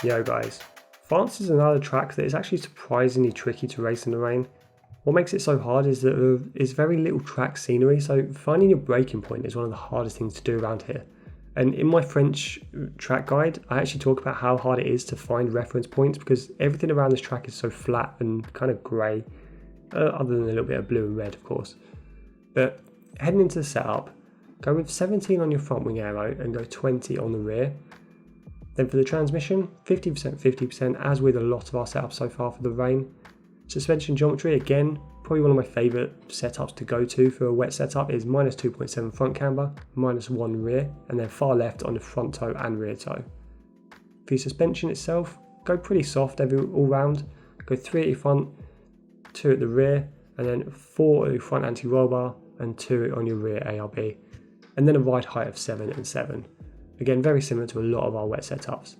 Yo guys, France is another track that is actually surprisingly tricky to race in the rain. What makes it so hard is that there is very little track scenery, so finding your braking point is one of the hardest things to do around here. And in my French track guide, I actually talk about how hard it is to find reference points because everything around this track is so flat and kind of grey, other than a little bit of blue and red of course. But heading into the setup, go with 17 on your front wing aero and go 20 on the rear. Then for the transmission, 50%, 50%, as with a lot of our setups so far for the rain. Suspension geometry, again, probably one of my favourite setups to go to for a wet setup is minus 2.7 front camber, minus 1 rear, and then far left on the front toe and rear toe. For your suspension itself, go pretty soft all round. Go 3 at your front, 2 at the rear, and then 4 at your front anti-roll bar, and 2 on your rear ARB. And then a ride height of 7 and 7. Again, very similar to a lot of our wet setups.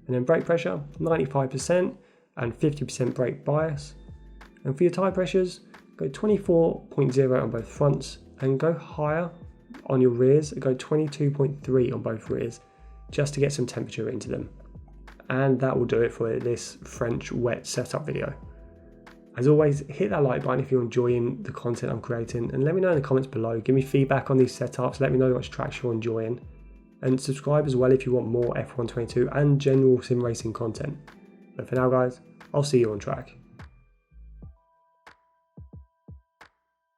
And then brake pressure, 95% and 50% brake bias. And for your tyre pressures, go 24.0 on both fronts and go higher on your rears, go 22.3 on both rears, just to get some temperature into them. And that will do it for this French wet setup video. As always, hit that like button if you're enjoying the content I'm creating, and let me know in the comments below. Give me feedback on these setups, let me know which tracks you're enjoying. And subscribe as well if you want more F1 22 and general sim racing content. But for now guys, I'll see you on track.